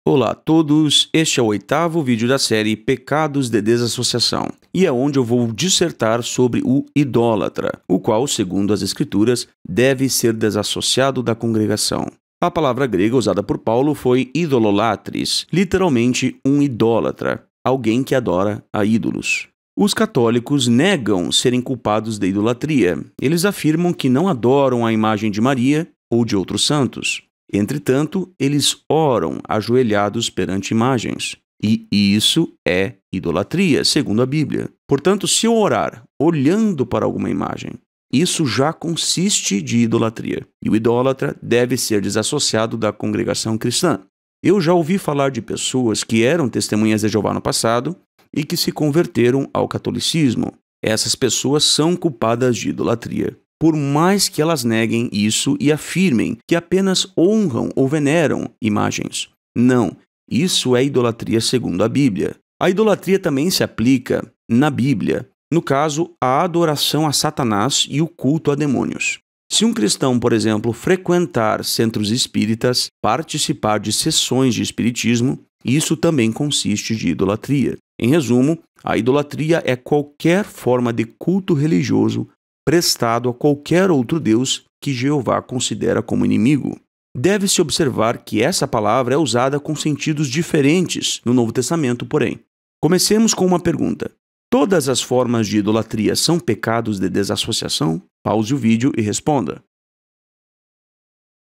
Olá a todos, este é o 8º vídeo da série Pecados de Desassociação, e é onde eu vou dissertar sobre o idólatra, o qual, segundo as Escrituras, deve ser desassociado da congregação. A palavra grega usada por Paulo foi idololatris, literalmente um idólatra, alguém que adora a ídolos. Os católicos negam serem culpados de idolatria. Eles afirmam que não adoram a imagem de Maria ou de outros santos. Entretanto, eles oram ajoelhados perante imagens. E isso é idolatria, segundo a Bíblia. Portanto, se eu orar olhando para alguma imagem, isso já consiste de idolatria. E o idólatra deve ser desassociado da congregação cristã. Eu já ouvi falar de pessoas que eram testemunhas de Jeová no passado e que se converteram ao catolicismo. Essas pessoas são culpadas de idolatria. Por mais que elas neguem isso e afirmem que apenas honram ou veneram imagens. Não, isso é idolatria segundo a Bíblia. A idolatria também se aplica na Bíblia, no caso, a adoração a Satanás e o culto a demônios. Se um cristão, por exemplo, frequentar centros espíritas, participar de sessões de espiritismo, isso também consiste de idolatria. Em resumo, a idolatria é qualquer forma de culto religioso prestado a qualquer outro Deus que Jeová considera como inimigo. Deve-se observar que essa palavra é usada com sentidos diferentes no Novo Testamento, porém. Comecemos com uma pergunta. Todas as formas de idolatria são pecados de desassociação? Pause o vídeo e responda.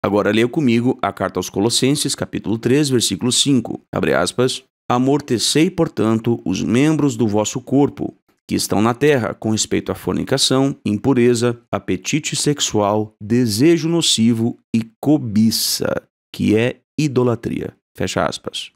Agora leia comigo a carta aos Colossenses, capítulo 3, versículo 5. Abre aspas. Amortecei, portanto, os membros do vosso corpo, que estão na terra, com respeito à fornicação, impureza, apetite sexual, desejo nocivo e cobiça, que é idolatria. Fecha aspas.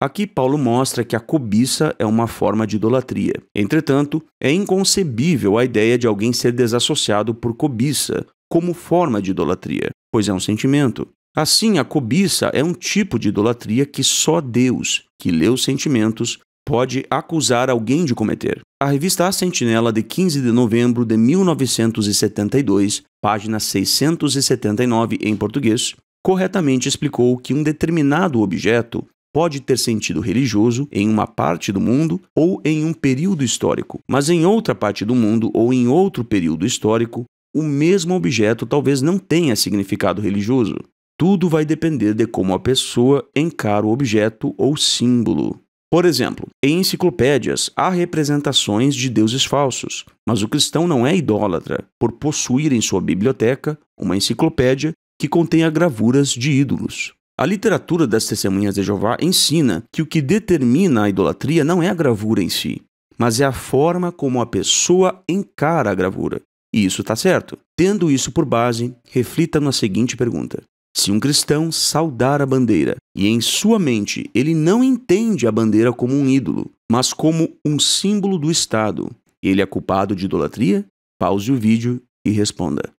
Aqui Paulo mostra que a cobiça é uma forma de idolatria. Entretanto, é inconcebível a ideia de alguém ser desassociado por cobiça como forma de idolatria, pois é um sentimento. Assim, a cobiça é um tipo de idolatria que só Deus, que lê os sentimentos, pode acusar alguém de cometer. A revista A Sentinela, de 15 de novembro de 1972, página 679 em português, corretamente explicou que um determinado objeto pode ter sentido religioso em uma parte do mundo ou em um período histórico, mas em outra parte do mundo ou em outro período histórico, o mesmo objeto talvez não tenha significado religioso. Tudo vai depender de como a pessoa encara o objeto ou símbolo. Por exemplo, em enciclopédias há representações de deuses falsos, mas o cristão não é idólatra por possuir em sua biblioteca uma enciclopédia que contenha gravuras de ídolos. A literatura das Testemunhas de Jeová ensina que o que determina a idolatria não é a gravura em si, mas é a forma como a pessoa encara a gravura. E isso está certo. Tendo isso por base, reflita na seguinte pergunta. Se um cristão saudar a bandeira e em sua mente ele não entende a bandeira como um ídolo, mas como um símbolo do Estado, ele é culpado de idolatria? Pause o vídeo e responda.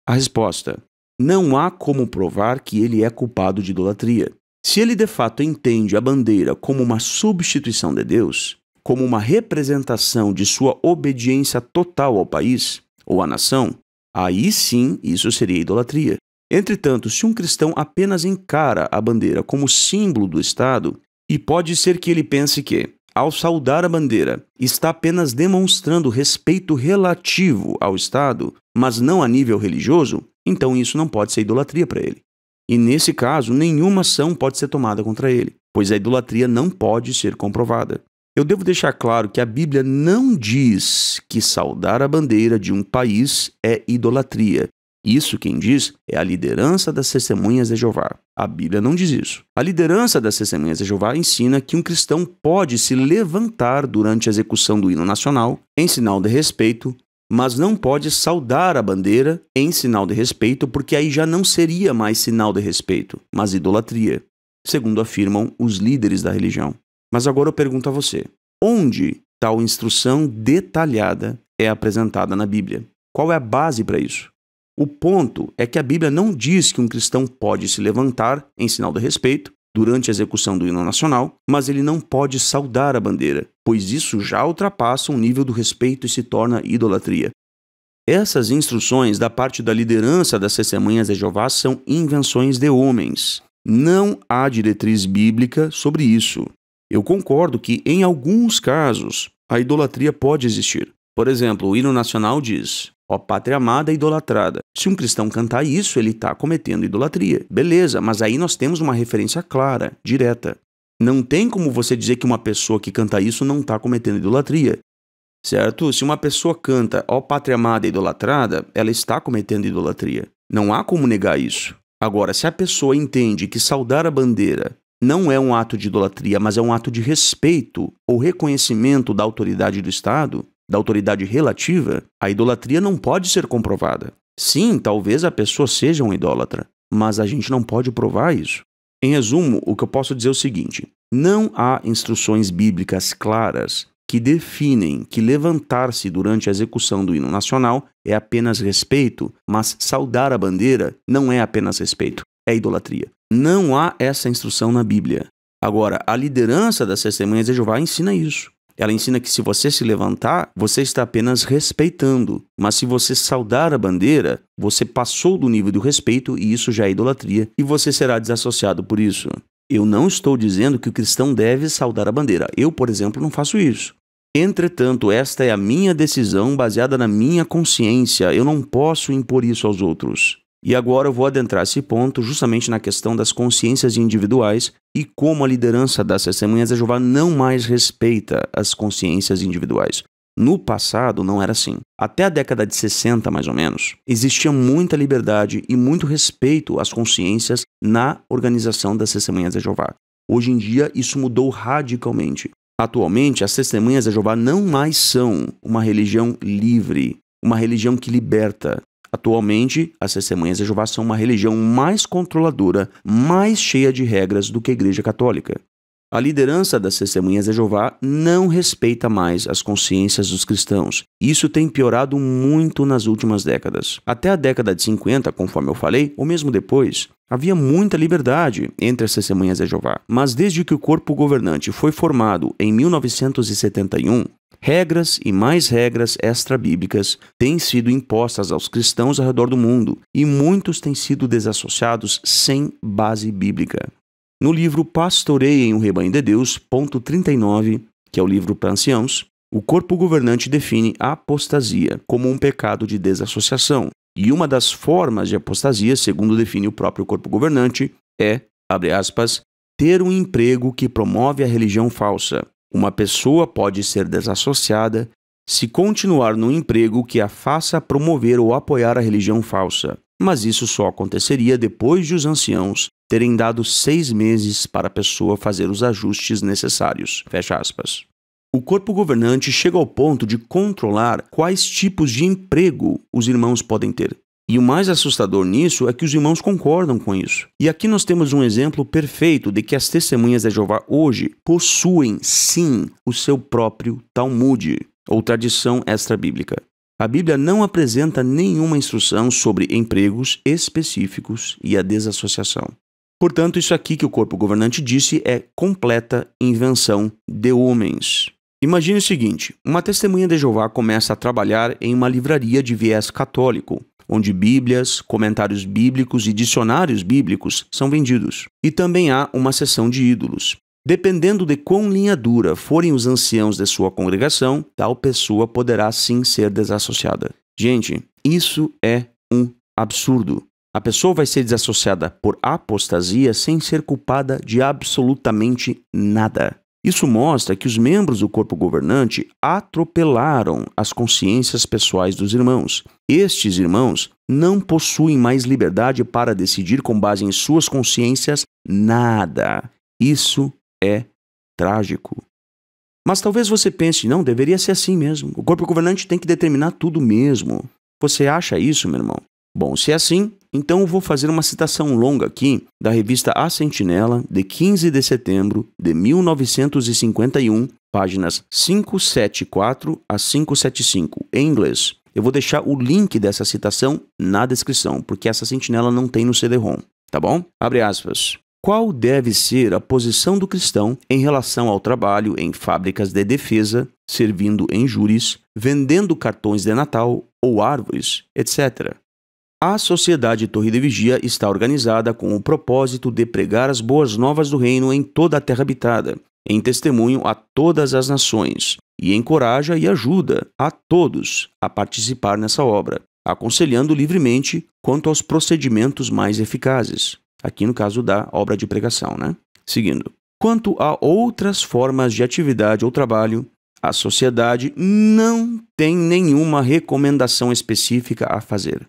A resposta: não há como provar que ele é culpado de idolatria. Se ele de fato entende a bandeira como uma substituição de Deus, como uma representação de sua obediência total ao país ou à nação, aí sim isso seria idolatria. Entretanto, se um cristão apenas encara a bandeira como símbolo do Estado, e pode ser que ele pense que, ao saudar a bandeira, está apenas demonstrando respeito relativo ao Estado, mas não a nível religioso, então isso não pode ser idolatria para ele. E nesse caso, nenhuma ação pode ser tomada contra ele, pois a idolatria não pode ser comprovada. Eu devo deixar claro que a Bíblia não diz que saudar a bandeira de um país é idolatria. Isso quem diz é a liderança das Testemunhas de Jeová. A Bíblia não diz isso. A liderança das Testemunhas de Jeová ensina que um cristão pode se levantar durante a execução do hino nacional em sinal de respeito, mas não pode saudar a bandeira em sinal de respeito, porque aí já não seria mais sinal de respeito, mas idolatria, segundo afirmam os líderes da religião. Mas agora eu pergunto a você, onde tal instrução detalhada é apresentada na Bíblia? Qual é a base para isso? O ponto é que a Bíblia não diz que um cristão pode se levantar em sinal de respeito durante a execução do hino nacional, mas ele não pode saudar a bandeira, pois isso já ultrapassa o nível do respeito e se torna idolatria. Essas instruções da parte da liderança das Testemunhas de Jeová são invenções de homens. Não há diretriz bíblica sobre isso. Eu concordo que, em alguns casos, a idolatria pode existir. Por exemplo, o hino nacional diz: "Ó pátria amada e idolatrada". Se um cristão cantar isso, ele está cometendo idolatria. Beleza, mas aí nós temos uma referência clara, direta. Não tem como você dizer que uma pessoa que canta isso não está cometendo idolatria. Certo? Se uma pessoa canta "Ó pátria amada e idolatrada", ela está cometendo idolatria. Não há como negar isso. Agora, se a pessoa entende que saudar a bandeira não é um ato de idolatria, mas é um ato de respeito ou reconhecimento da autoridade do Estado, da autoridade relativa, a idolatria não pode ser comprovada. Sim, talvez a pessoa seja um idólatra, mas a gente não pode provar isso. Em resumo, o que eu posso dizer é o seguinte: não há instruções bíblicas claras que definem que levantar-se durante a execução do hino nacional é apenas respeito, mas saudar a bandeira não é apenas respeito, é idolatria. Não há essa instrução na Bíblia. Agora, a liderança das Testemunhas de Jeová ensina isso. Ela ensina que se você se levantar, você está apenas respeitando. Mas se você saudar a bandeira, você passou do nível do respeito e isso já é idolatria e você será desassociado por isso. Eu não estou dizendo que o cristão deve saudar a bandeira. Eu, por exemplo, não faço isso. Entretanto, esta é a minha decisão baseada na minha consciência. Eu não posso impor isso aos outros. E agora eu vou adentrar esse ponto justamente na questão das consciências individuais e como a liderança das Testemunhas de Jeová não mais respeita as consciências individuais. No passado não era assim. Até a década de 60, mais ou menos, existia muita liberdade e muito respeito às consciências na organização das Testemunhas de Jeová. Hoje em dia isso mudou radicalmente. Atualmente, as Testemunhas de Jeová não mais são uma religião livre, uma religião que liberta. Atualmente, as Testemunhas de Jeová são uma religião mais controladora, mais cheia de regras do que a Igreja Católica. A liderança das Testemunhas de Jeová não respeita mais as consciências dos cristãos. Isso tem piorado muito nas últimas décadas. Até a década de 50, conforme eu falei, ou mesmo depois, havia muita liberdade entre as Testemunhas de Jeová. Mas desde que o corpo governante foi formado em 1971, regras e mais regras extra-bíblicas têm sido impostas aos cristãos ao redor do mundo e muitos têm sido desassociados sem base bíblica. No livro Pastoreiem o Rebanho de Deus, ponto 39, que é o livro para anciãos, o corpo governante define a apostasia como um pecado de desassociação. E uma das formas de apostasia, segundo define o próprio corpo governante, é, abre aspas, ter um emprego que promove a religião falsa. Uma pessoa pode ser desassociada se continuar no emprego que a faça promover ou apoiar a religião falsa. Mas isso só aconteceria depois de os anciãos terem dado 6 meses para a pessoa fazer os ajustes necessários. Fecha aspas. O corpo governante chega ao ponto de controlar quais tipos de emprego os irmãos podem ter. E o mais assustador nisso é que os irmãos concordam com isso. E aqui nós temos um exemplo perfeito de que as Testemunhas de Jeová hoje possuem, sim, o seu próprio Talmud, ou tradição extra-bíblica. A Bíblia não apresenta nenhuma instrução sobre empregos específicos e a desassociação. Portanto, isso aqui que o corpo governante disse é completa invenção de homens. Imagine o seguinte: uma testemunha de Jeová começa a trabalhar em uma livraria de viés católico, onde Bíblias, comentários bíblicos e dicionários bíblicos são vendidos. E também há uma seção de ídolos. Dependendo de quão linha dura forem os anciãos de sua congregação, tal pessoa poderá sim ser desassociada. Gente, isso é um absurdo. A pessoa vai ser desassociada por apostasia sem ser culpada de absolutamente nada. Isso mostra que os membros do corpo governante atropelaram as consciências pessoais dos irmãos. Estes irmãos não possuem mais liberdade para decidir com base em suas consciências nada. Isso é trágico. Mas talvez você pense, não, deveria ser assim mesmo. O corpo governante tem que determinar tudo mesmo. Você acha isso, meu irmão? Bom, se é assim, então eu vou fazer uma citação longa aqui da revista A Sentinela, de 15 de setembro de 1951, páginas 574 a 575, em inglês. Eu vou deixar o link dessa citação na descrição, porque essa sentinela não tem no CD-ROM, tá bom? Abre aspas. Qual deve ser a posição do cristão em relação ao trabalho em fábricas de defesa, servindo em júris, vendendo cartões de Natal ou árvores, etc.? A Sociedade Torre de Vigia está organizada com o propósito de pregar as boas novas do reino em toda a terra habitada, em testemunho a todas as nações, e encoraja e ajuda a todos a participar nessa obra, aconselhando livremente quanto aos procedimentos mais eficazes. Aqui no caso da obra de pregação, né? Seguindo. Quanto a outras formas de atividade ou trabalho, a sociedade não tem nenhuma recomendação específica a fazer.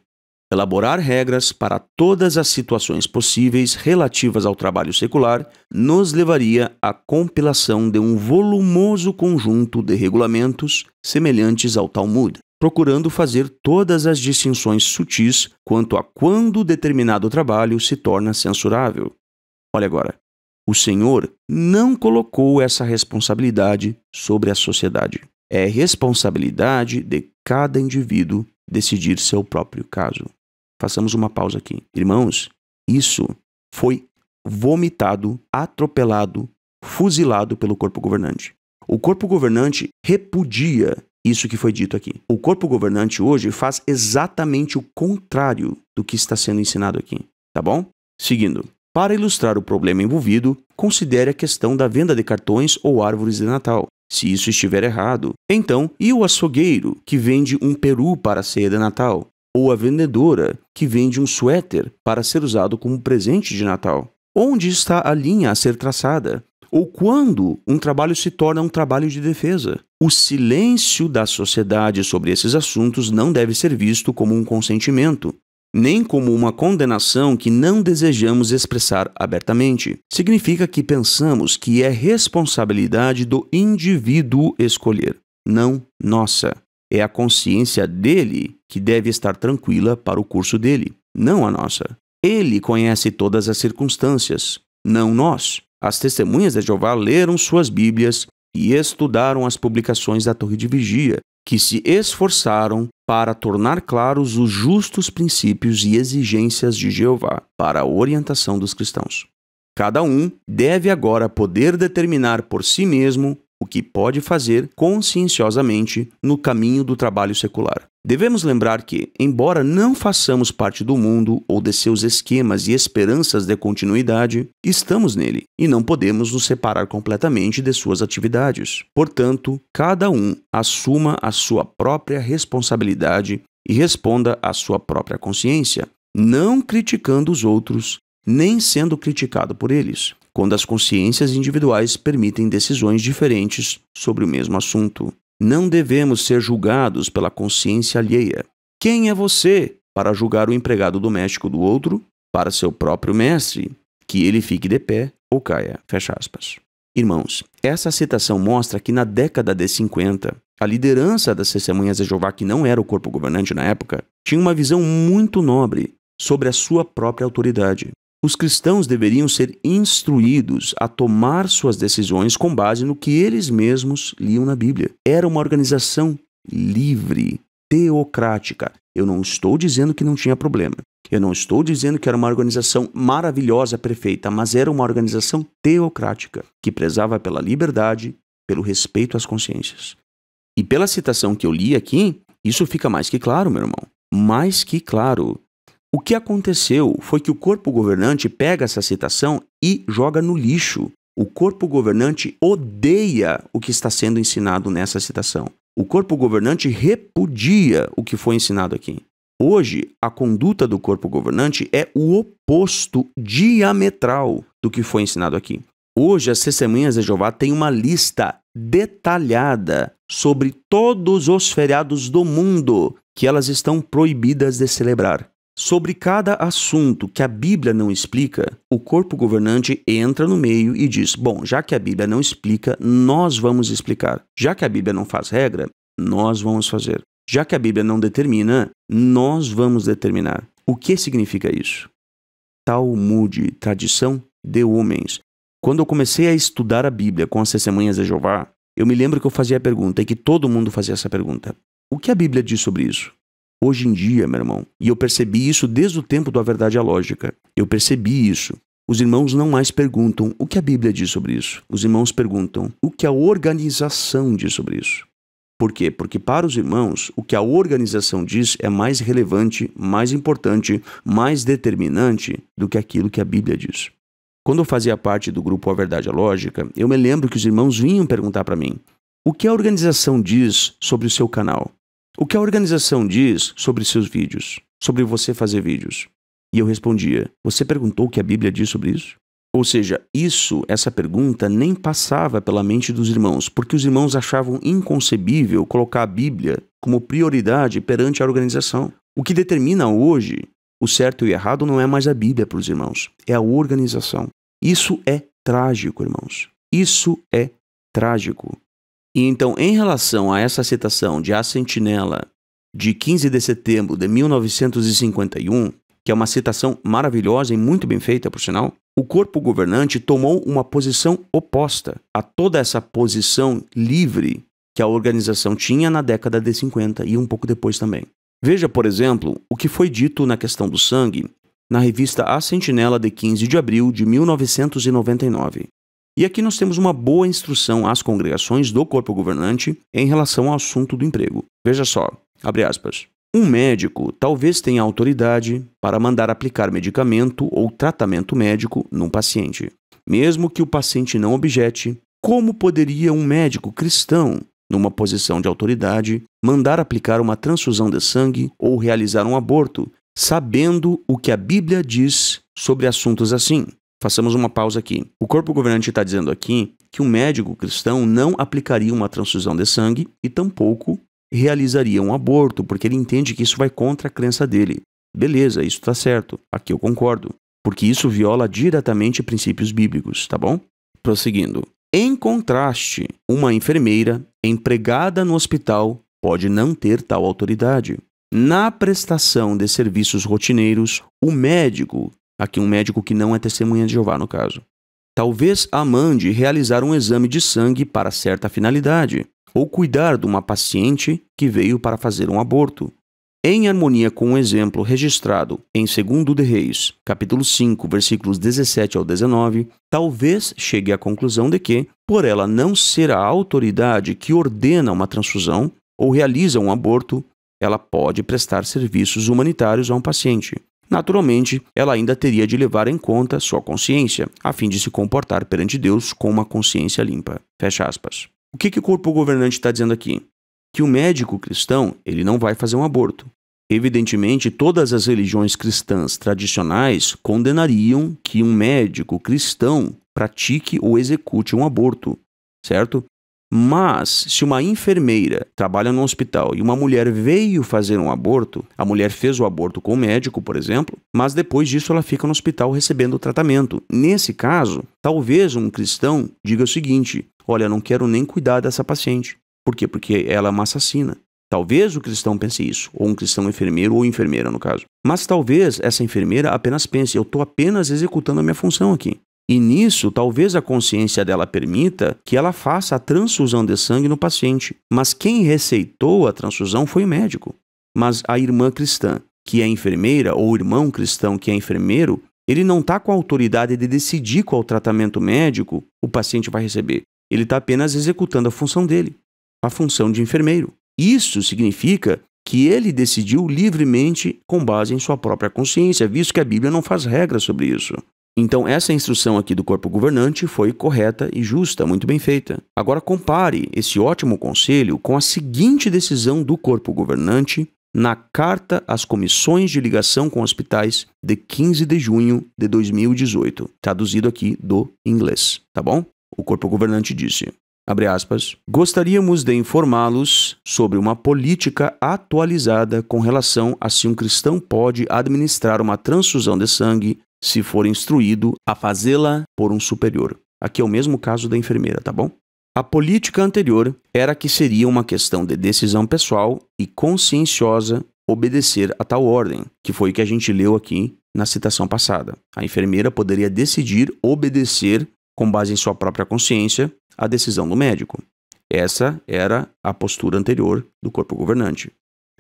Elaborar regras para todas as situações possíveis relativas ao trabalho secular nos levaria à compilação de um volumoso conjunto de regulamentos semelhantes ao Talmud, procurando fazer todas as distinções sutis quanto a quando determinado trabalho se torna censurável. Olha agora, o Senhor não colocou essa responsabilidade sobre a sociedade. É responsabilidade de cada indivíduo decidir seu próprio caso. Façamos uma pausa aqui. Irmãos, isso foi vomitado, atropelado, fuzilado pelo corpo governante. O corpo governante repudia isso que foi dito aqui. O corpo governante hoje faz exatamente o contrário do que está sendo ensinado aqui. Tá bom? Seguindo. Para ilustrar o problema envolvido, considere a questão da venda de cartões ou árvores de Natal. Se isso estiver errado, então, e o açougueiro que vende um peru para a ceia de Natal? Ou a vendedora que vende um suéter para ser usado como presente de Natal? Onde está a linha a ser traçada? Ou quando um trabalho se torna um trabalho de defesa? O silêncio da sociedade sobre esses assuntos não deve ser visto como um consentimento, nem como uma condenação que não desejamos expressar abertamente. Significa que pensamos que é responsabilidade do indivíduo escolher, não nossa. É a consciência dele que deve estar tranquila para o curso dele, não a nossa. Ele conhece todas as circunstâncias, não nós. As testemunhas de Jeová leram suas Bíblias e estudaram as publicações da Torre de Vigia, que se esforçaram para tornar claros os justos princípios e exigências de Jeová para a orientação dos cristãos. Cada um deve agora poder determinar por si mesmo o que pode fazer conscienciosamente no caminho do trabalho secular. Devemos lembrar que, embora não façamos parte do mundo ou de seus esquemas e esperanças de continuidade, estamos nele e não podemos nos separar completamente de suas atividades. Portanto, cada um assuma a sua própria responsabilidade e responda à sua própria consciência, não criticando os outros, nem sendo criticado por eles, quando as consciências individuais permitem decisões diferentes sobre o mesmo assunto. Não devemos ser julgados pela consciência alheia. Quem é você para julgar o empregado doméstico do outro, para seu próprio mestre, que ele fique de pé ou caia? Fecha aspas. Irmãos, essa citação mostra que na década de 50, a liderança das Testemunhas de Jeová, que não era o corpo governante na época, tinha uma visão muito nobre sobre a sua própria autoridade. Os cristãos deveriam ser instruídos a tomar suas decisões com base no que eles mesmos liam na Bíblia. Era uma organização livre, teocrática. Eu não estou dizendo que não tinha problema. Eu não estou dizendo que era uma organização maravilhosa, perfeita, mas era uma organização teocrática, que prezava pela liberdade, pelo respeito às consciências. E pela citação que eu li aqui, isso fica mais que claro, meu irmão. Mais que claro. O que aconteceu foi que o corpo governante pega essa citação e joga no lixo. O corpo governante odeia o que está sendo ensinado nessa citação. O corpo governante repudia o que foi ensinado aqui. Hoje, a conduta do corpo governante é o oposto diametral do que foi ensinado aqui. Hoje, as Testemunhas de Jeová têm uma lista detalhada sobre todos os feriados do mundo que elas estão proibidas de celebrar. Sobre cada assunto que a Bíblia não explica, o corpo governante entra no meio e diz, bom, já que a Bíblia não explica, nós vamos explicar. Já que a Bíblia não faz regra, nós vamos fazer. Já que a Bíblia não determina, nós vamos determinar. O que significa isso? Talmud, tradição de homens. Quando eu comecei a estudar a Bíblia com as Testemunhas de Jeová, eu me lembro que eu fazia a pergunta, e que todo mundo fazia essa pergunta. O que a Bíblia diz sobre isso? Hoje em dia, meu irmão, e eu percebi isso desde o tempo da Verdade à Lógica, eu percebi isso. Os irmãos não mais perguntam o que a Bíblia diz sobre isso. Os irmãos perguntam o que a organização diz sobre isso. Por quê? Porque para os irmãos, o que a organização diz é mais relevante, mais importante, mais determinante do que aquilo que a Bíblia diz. Quando eu fazia parte do grupo A Verdade é Lógica, eu me lembro que os irmãos vinham perguntar para mim: o que a organização diz sobre o seu canal? O que a organização diz sobre seus vídeos? Sobre você fazer vídeos? E eu respondia: você perguntou o que a Bíblia diz sobre isso? Ou seja, essa pergunta nem passava pela mente dos irmãos, porque os irmãos achavam inconcebível colocar a Bíblia como prioridade perante a organização. O que determina hoje o certo e o errado não é mais a Bíblia para os irmãos, é a organização. Isso é trágico, irmãos. Isso é trágico. E então, em relação a essa citação de A Sentinela, de 15 de setembro de 1951, que é uma citação maravilhosa e muito bem feita, por sinal, o corpo governante tomou uma posição oposta a toda essa posição livre que a organização tinha na década de 50 e um pouco depois também. Veja, por exemplo, o que foi dito na questão do sangue na revista A Sentinela de 15 de abril de 1999. E aqui nós temos uma boa instrução às congregações do corpo governante em relação ao assunto do emprego. Veja só, abre aspas. Um médico talvez tenha autoridade para mandar aplicar medicamento ou tratamento médico num paciente. Mesmo que o paciente não objete, como poderia um médico cristão, numa posição de autoridade, mandar aplicar uma transfusão de sangue ou realizar um aborto, sabendo o que a Bíblia diz sobre assuntos assim? Façamos uma pausa aqui. O corpo governante está dizendo aqui que um médico cristão não aplicaria uma transfusão de sangue e tampouco realizaria um aborto, porque ele entende que isso vai contra a crença dele. Beleza, isso está certo. Aqui eu concordo. Porque isso viola diretamente princípios bíblicos, tá bom? Prosseguindo. Em contraste, uma enfermeira empregada no hospital pode não ter tal autoridade. Na prestação de serviços rotineiros, o médico, aqui um médico que não é testemunha de Jeová no caso, talvez a mande realizar um exame de sangue para certa finalidade, ou cuidar de uma paciente que veio para fazer um aborto. Em harmonia com o exemplo registrado em 2 de Reis, capítulo 5, versículos 17 ao 19, talvez chegue à conclusão de que, por ela não ser a autoridade que ordena uma transfusão ou realiza um aborto, ela pode prestar serviços humanitários a um paciente. Naturalmente, ela ainda teria de levar em conta sua consciência, a fim de se comportar perante Deus com uma consciência limpa. Fecha aspas. O que o corpo governante está dizendo aqui? Que o médico cristão, ele não vai fazer um aborto. Evidentemente, todas as religiões cristãs tradicionais condenariam que um médico cristão pratique ou execute um aborto, certo? Mas, se uma enfermeira trabalha no hospital e uma mulher veio fazer um aborto, a mulher fez o aborto com o médico, por exemplo, mas depois disso ela fica no hospital recebendo o tratamento. Nesse caso, talvez um cristão diga o seguinte: olha, não quero nem cuidar dessa paciente. Por quê? Porque ela é uma assassina. Talvez o cristão pense isso, ou um cristão enfermeiro ou enfermeira, no caso. Mas talvez essa enfermeira apenas pense: eu estou apenas executando a minha função aqui. E nisso, talvez a consciência dela permita que ela faça a transfusão de sangue no paciente. Mas quem receitou a transfusão foi o médico. Mas a irmã cristã, que é enfermeira, ou o irmão cristão, que é enfermeiro, ele não está com a autoridade de decidir qual tratamento médico o paciente vai receber. Ele está apenas executando a função dele, a função de enfermeiro. Isso significa que ele decidiu livremente com base em sua própria consciência, visto que a Bíblia não faz regras sobre isso. Então, essa instrução aqui do corpo governante foi correta e justa, muito bem feita. Agora, compare esse ótimo conselho com a seguinte decisão do corpo governante na Carta às Comissões de Ligação com Hospitais de 15 de junho de 2018, traduzido aqui do inglês, tá bom? O corpo governante disse, abre aspas, gostaríamos de informá-los sobre uma política atualizada com relação a se um cristão pode administrar uma transfusão de sangue se for instruído a fazê-la por um superior. Aqui é o mesmo caso da enfermeira, tá bom? A política anterior era que seria uma questão de decisão pessoal e conscienciosa obedecer a tal ordem, que foi o que a gente leu aqui na citação passada. A enfermeira poderia decidir obedecer, com base em sua própria consciência, a decisão do médico. Essa era a postura anterior do corpo governante.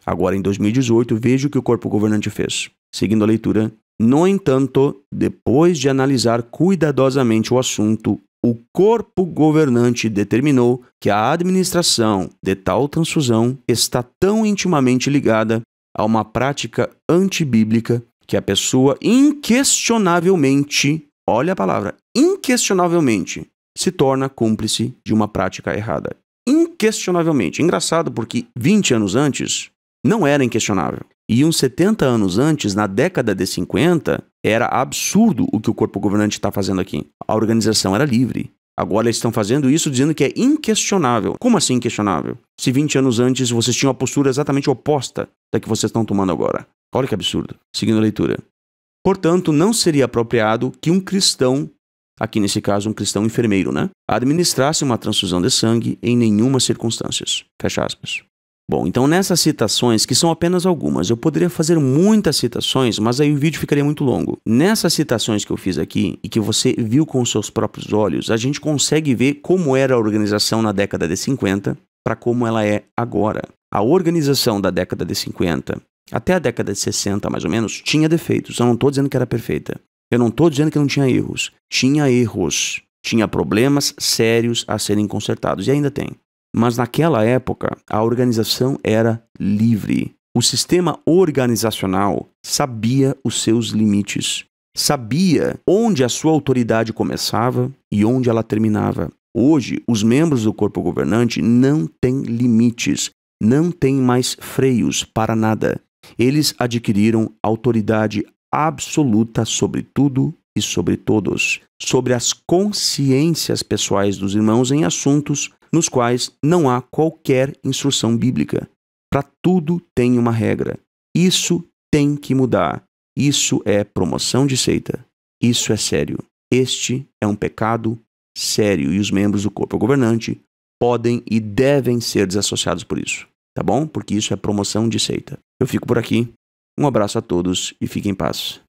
Agora, em 2018, veja o que o corpo governante fez. Seguindo a leitura, no entanto, depois de analisar cuidadosamente o assunto o corpo governante determinou que a administração de tal transfusão está tão intimamente ligada a uma prática antibíblica que a pessoa inquestionavelmente, olha a palavra, inquestionavelmente, se torna cúmplice de uma prática errada. Inquestionavelmente. Engraçado porque 20 anos antes não era inquestionável. E uns 70 anos antes, na década de 50, era absurdo o que o corpo governante está fazendo aqui. A organização era livre. Agora eles estão fazendo isso dizendo que é inquestionável. Como assim inquestionável? Se 20 anos antes vocês tinham uma postura exatamente oposta da que vocês estão tomando agora. Olha que absurdo. Seguindo a leitura. Portanto, não seria apropriado que um cristão, aqui nesse caso um cristão enfermeiro, administrasse uma transfusão de sangue em nenhuma circunstância. Fecha aspas. Bom, então nessas citações, que são apenas algumas, eu poderia fazer muitas citações, mas aí o vídeo ficaria muito longo. Nessas citações que eu fiz aqui, e que você viu com os seus próprios olhos, a gente consegue ver como era a organização na década de 50 para como ela é agora. A organização da década de 50 até a década de 60, mais ou menos, tinha defeitos. Eu não estou dizendo que era perfeita. Eu não estou dizendo que não tinha erros. Tinha erros. Tinha problemas sérios a serem consertados. E ainda tem. Mas naquela época, a organização era livre. O sistema organizacional sabia os seus limites. Sabia onde a sua autoridade começava e onde ela terminava. Hoje, os membros do corpo governante não têm limites. Não têm mais freios para nada. Eles adquiriram autoridade absoluta sobre tudo e sobre todos, sobre as consciências pessoais dos irmãos em assuntos nos quais não há qualquer instrução bíblica. Para tudo tem uma regra. Isso tem que mudar. Isso é promoção de seita. Isso é sério. Este é um pecado sério e os membros do corpo governante podem e devem ser desassociados por isso. Tá bom? Porque isso é promoção de seita. Eu fico por aqui. Um abraço a todos e fiquem em paz.